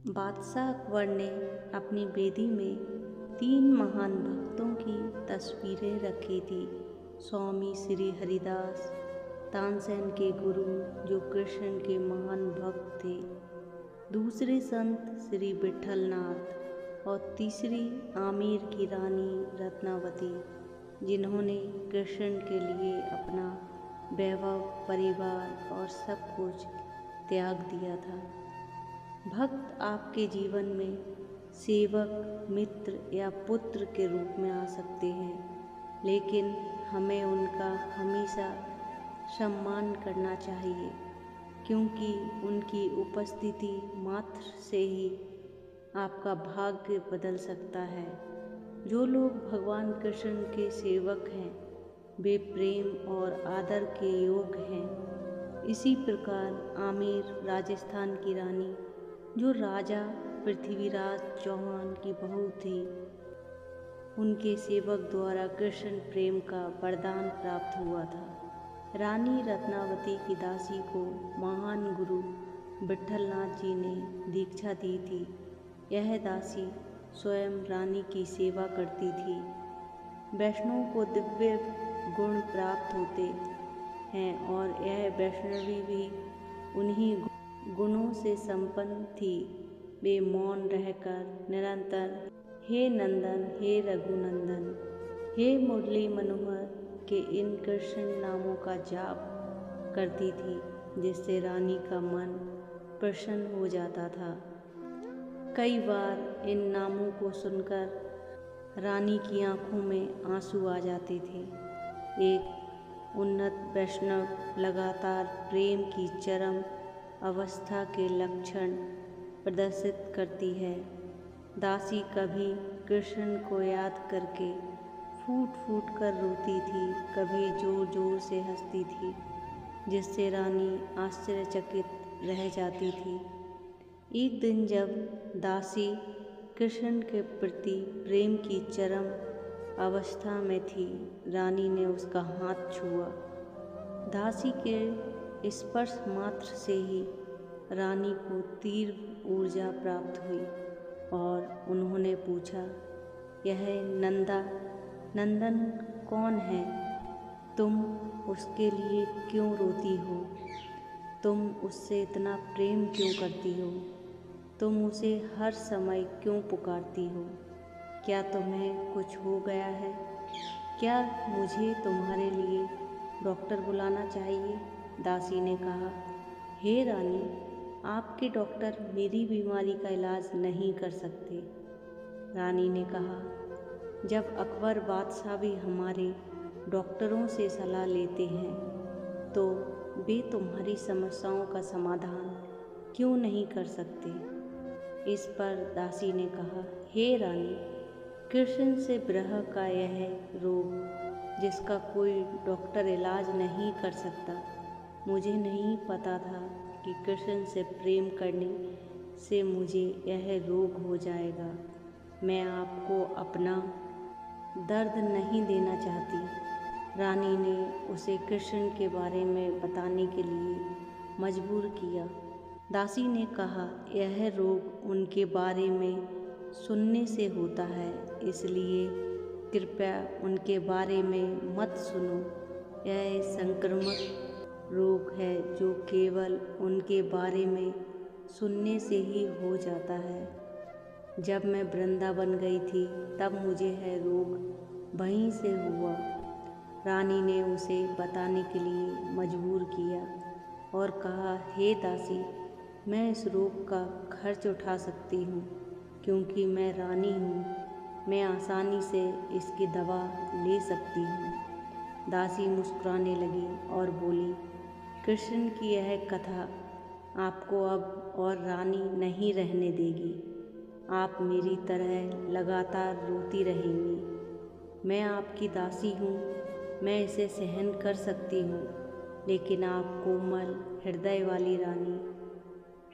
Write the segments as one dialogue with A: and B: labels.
A: बादशाह अकबर ने अपनी बेदी में 3 महान भक्तों की तस्वीरें रखी थी। स्वामी श्री हरिदास, तानसेन के गुरु जो कृष्ण के महान भक्त थे, दूसरे संत श्री विठलनाथ और तीसरी आमेर की रानी रत्नावती, जिन्होंने कृष्ण के लिए अपना वैभव, परिवार और सब कुछ त्याग दिया था। भक्त आपके जीवन में सेवक, मित्र या पुत्र के रूप में आ सकते हैं, लेकिन हमें उनका हमेशा सम्मान करना चाहिए, क्योंकि उनकी उपस्थिति मात्र से ही आपका भाग्य बदल सकता है। जो लोग भगवान कृष्ण के सेवक हैं, वे प्रेम और आदर के योग्य हैं। इसी प्रकार आमेर राजस्थान की रानी, जो राजा पृथ्वीराज चौहान की बहू थी, उनके सेवक द्वारा कृष्ण प्रेम का वरदान प्राप्त हुआ था। रानी रत्नावती की दासी को महान गुरु विठलनाथ जी ने दीक्षा दी थी। यह दासी स्वयं रानी की सेवा करती थी। वैष्णव को दिव्य गुण प्राप्त होते हैं और यह वैष्णवी भी उन्हीं गुणों से संपन्न थी। वे मौन रहकर निरंतर हे नंदन, हे रघुनंदन, हे मुरली मनोहर के इन कृष्ण नामों का जाप करती थी, जिससे रानी का मन प्रसन्न हो जाता था। कई बार इन नामों को सुनकर रानी की आंखों में आंसू आ जाते थे। एक उन्नत वैष्णव लगातार प्रेम की चरम अवस्था के लक्षण प्रदर्शित करती है। दासी कभी कृष्ण को याद करके फूट फूट कर रोती थी, कभी जोर जोर से हंसती थी, जिससे रानी आश्चर्यचकित रह जाती थी। एक दिन जब दासी कृष्ण के प्रति प्रेम की चरम अवस्था में थी, रानी ने उसका हाथ छुआ। दासी के स्पर्श मात्र से ही रानी को तीव्र ऊर्जा प्राप्त हुई और उन्होंने पूछा, यह नंदन कौन है? तुम उसके लिए क्यों रोती हो? तुम उससे इतना प्रेम क्यों करती हो? तुम उसे हर समय क्यों पुकारती हो? क्या तुम्हें कुछ हो गया है? क्या मुझे तुम्हारे लिए डॉक्टर बुलाना चाहिए? दासी ने कहा, हे रानी, आपके डॉक्टर मेरी बीमारी का इलाज नहीं कर सकते। रानी ने कहा, जब अकबर बादशाह भी हमारे डॉक्टरों से सलाह लेते हैं, तो वे तुम्हारी समस्याओं का समाधान क्यों नहीं कर सकते? इस पर दासी ने कहा, हे रानी, कृष्ण से विरह का यह रोग, जिसका कोई डॉक्टर इलाज नहीं कर सकता, मुझे नहीं पता था कि कृष्ण से प्रेम करने से मुझे यह रोग हो जाएगा। मैं आपको अपना दर्द नहीं देना चाहती। रानी ने उसे कृष्ण के बारे में बताने के लिए मजबूर किया। दासी ने कहा, यह रोग उनके बारे में सुनने से होता है, इसलिए कृपया उनके बारे में मत सुनो। यह संक्रामक रोग है जो केवल उनके बारे में सुनने से ही हो जाता है। जब मैं वृंदावन गई थी, तब मुझे यह रोग वहीं से हुआ। रानी ने उसे बताने के लिए मजबूर किया और कहा, हे दासी, मैं इस रोग का खर्च उठा सकती हूँ, क्योंकि मैं रानी हूँ। मैं आसानी से इसकी दवा ले सकती हूँ। दासी मुस्कुराने लगी और बोली, कृष्ण की यह कथा आपको अब और रानी नहीं रहने देगी। आप मेरी तरह लगातार रोती रहेंगी। मैं आपकी दासी हूँ, मैं इसे सहन कर सकती हूँ, लेकिन आप कोमल हृदय वाली रानी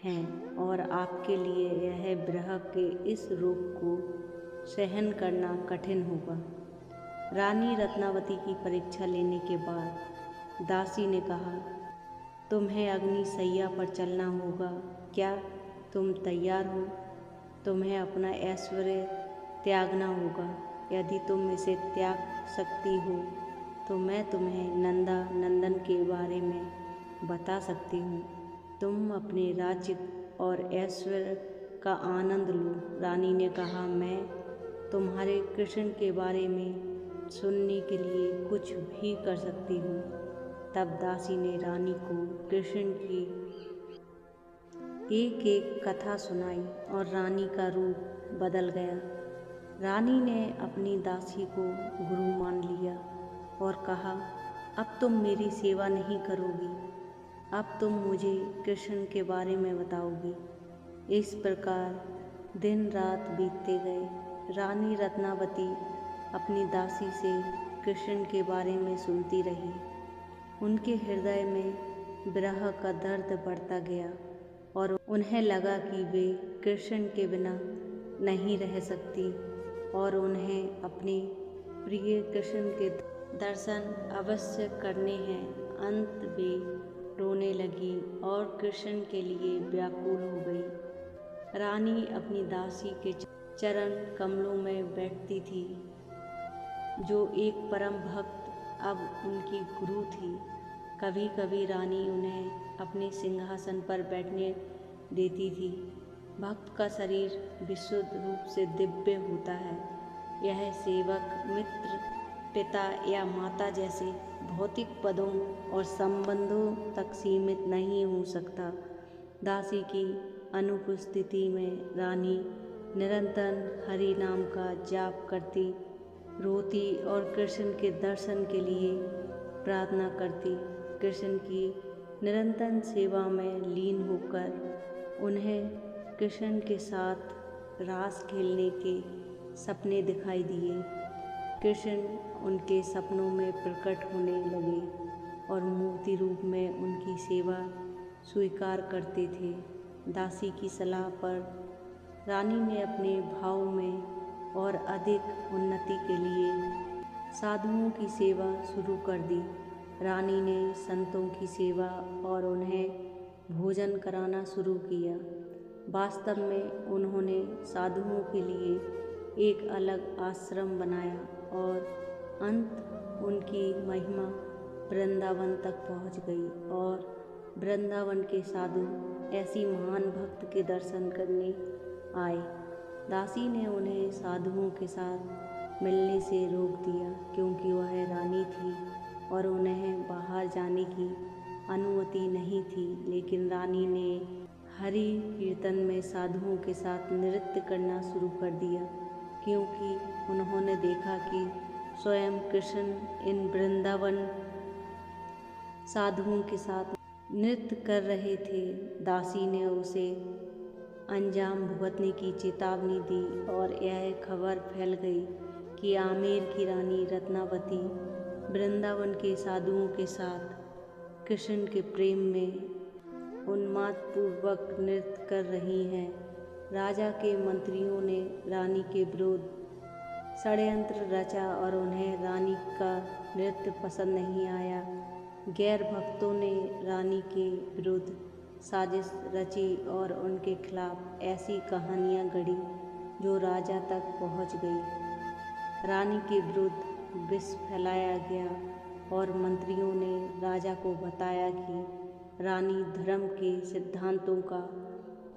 A: हैं और आपके लिए यह विरह के इस रोग को सहन करना कठिन होगा। रानी रत्नावती की परीक्षा लेने के बाद दासी ने कहा, तुम्हें अग्नि सैया पर चलना होगा क्या? तुम तैयार हो? तुम्हें अपना ऐश्वर्य त्यागना होगा। यदि तुम इसे त्याग सकती हो तो मैं तुम्हें नंदा नंदन के बारे में बता सकती हूँ। तुम अपने राज्य और ऐश्वर्य का आनंद लो। रानी ने कहा, मैं तुम्हारे कृष्ण के बारे में सुनने के लिए कुछ भी कर सकती हूँ। तब दासी ने रानी को कृष्ण की एक एक कथा सुनाई और रानी का रूप बदल गया। रानी ने अपनी दासी को गुरु मान लिया और कहा, अब तुम मेरी सेवा नहीं करोगी, अब तुम मुझे कृष्ण के बारे में बताओगी। इस प्रकार दिन रात बीतते गए। रानी रत्नावती अपनी दासी से कृष्ण के बारे में सुनती रही। उनके हृदय में विरह का दर्द बढ़ता गया और उन्हें लगा कि वे कृष्ण के बिना नहीं रह सकती और उन्हें अपने प्रिय कृष्ण के दर्शन अवश्य करने हैं। अंत वे रोने लगी और कृष्ण के लिए व्याकुल हो गई। रानी अपनी दासी के चरण कमलों में बैठती थी, जो एक परम भक्त अब उनकी गुरु थी। कभी कभी रानी उन्हें अपने सिंहासन पर बैठने देती थी। भक्त का शरीर विशुद्ध रूप से दिव्य होता है। यह सेवक, मित्र, पिता या माता जैसे भौतिक पदों और संबंधों तक सीमित नहीं हो सकता। दासी की अनुपस्थिति में रानी निरंतर हरि नाम का जाप करती, रोती और कृष्ण के दर्शन के लिए प्रार्थना करती। कृष्ण की निरंतर सेवा में लीन होकर उन्हें कृष्ण के साथ रास खेलने के सपने दिखाई दिए। कृष्ण उनके सपनों में प्रकट होने लगे और मूर्ति रूप में उनकी सेवा स्वीकार करते थे। दासी की सलाह पर रानी ने अपने भाव में और अधिक उन्नति के लिए साधुओं की सेवा शुरू कर दी। रानी ने संतों की सेवा और उन्हें भोजन कराना शुरू किया। वास्तव में उन्होंने साधुओं के लिए एक अलग आश्रम बनाया और अंत उनकी महिमा वृंदावन तक पहुंच गई और वृंदावन के साधु ऐसी महान भक्त के दर्शन करने आए। दासी ने उन्हें साधुओं के साथ मिलने से रोक दिया क्योंकि वह रानी थी और उन्हें बाहर जाने की अनुमति नहीं थी। लेकिन रानी ने हरि कीर्तन में साधुओं के साथ नृत्य करना शुरू कर दिया, क्योंकि उन्होंने देखा कि स्वयं कृष्ण इन वृंदावन साधुओं के साथ नृत्य कर रहे थे। दासी ने उसे अंजाम भुगतने की चेतावनी दी और यह खबर फैल गई कि आमेर की रानी रत्नावती वृंदावन के साधुओं के साथ कृष्ण के प्रेम में उन्मादपूर्वक नृत्य कर रही हैं। राजा के मंत्रियों ने रानी के विरुद्ध षड्यंत्र रचा और उन्हें रानी का नृत्य पसंद नहीं आया। गैर भक्तों ने रानी के विरुद्ध साजिश रची और उनके खिलाफ ऐसी कहानियाँ गढ़ी जो राजा तक पहुँच गई। रानी के विरुद्ध विष फैलाया गया और मंत्रियों ने राजा को बताया कि रानी धर्म के सिद्धांतों का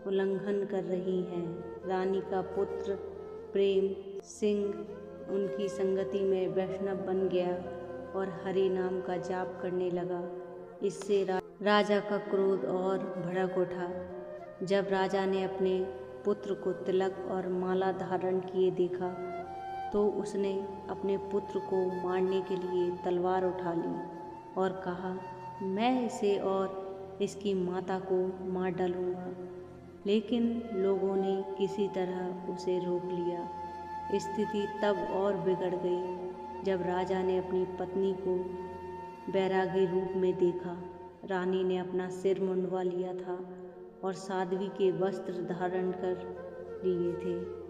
A: उल्लंघन कर रही हैं। रानी का पुत्र प्रेम सिंह उनकी संगति में वैष्णव बन गया और हरि नाम का जाप करने लगा। इससे राजा का क्रोध और भड़क उठा। जब राजा ने अपने पुत्र को तिलक और माला धारण किए देखा तो उसने अपने पुत्र को मारने के लिए तलवार उठा ली और कहा, मैं इसे और इसकी माता को मार डालूंगा। लेकिन लोगों ने किसी तरह उसे रोक लिया। स्थिति तब और बिगड़ गई जब राजा ने अपनी पत्नी को बैरागी रूप में देखा। रानी ने अपना सिर मुंडवा लिया था और साध्वी के वस्त्र धारण कर लिए थे।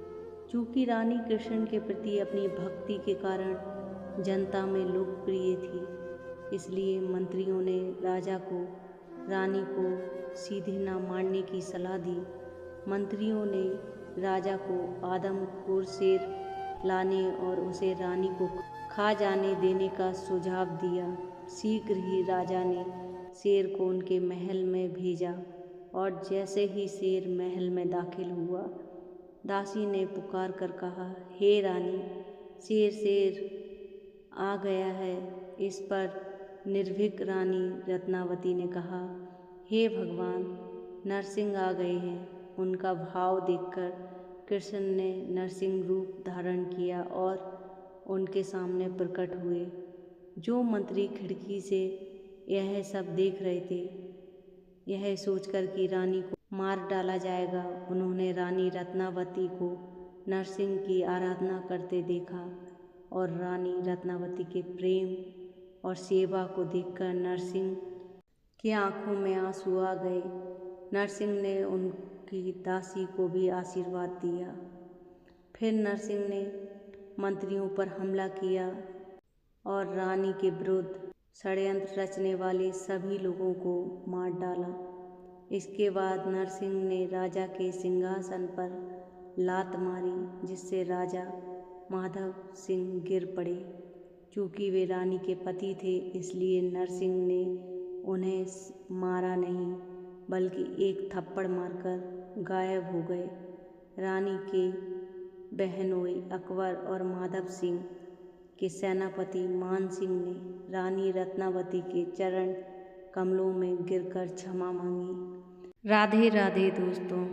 A: चूँकि रानी कृष्ण के प्रति अपनी भक्ति के कारण जनता में लोकप्रिय थी, इसलिए मंत्रियों ने राजा को रानी को सीधे न मारने की सलाह दी। मंत्रियों ने राजा को आदमखोर शेर लाने और उसे रानी को खा जाने देने का सुझाव दिया। शीघ्र ही राजा ने शेर को उनके महल में भेजा और जैसे ही शेर महल में दाखिल हुआ, दासी ने पुकार कर कहा, हे रानी, शेर आ गया है। इस पर निर्भीक रानी रत्नावती ने कहा, हे भगवान, नरसिंह आ गए हैं। उनका भाव देखकर कृष्ण ने नरसिंह रूप धारण किया और उनके सामने प्रकट हुए। जो मंत्री खिड़की से यह सब देख रहे थे, यह सोचकर कि रानी को मार डाला जाएगा, उन्होंने रानी रत्नावती को नरसिंह की आराधना करते देखा और रानी रत्नावती के प्रेम और सेवा को देखकर नरसिंह की आंखों में आंसू आ गए। नरसिंह ने उनकी दासी को भी आशीर्वाद दिया। फिर नरसिंह ने मंत्रियों पर हमला किया और रानी के विरुद्ध षड्यंत्र रचने वाले सभी लोगों को मार डाला। इसके बाद नरसिंह ने राजा के सिंहासन पर लात मारी, जिससे राजा माधव सिंह गिर पड़े। चूँकि वे रानी के पति थे, इसलिए नरसिंह ने उन्हें मारा नहीं, बल्कि एक थप्पड़ मारकर गायब हो गए। रानी के बहनोई अकबर और माधव सिंह के सेनापति मान सिंह ने रानी रत्नावती के चरण कमलों में गिरकर क्षमा मांगी। राधे राधे दोस्तों।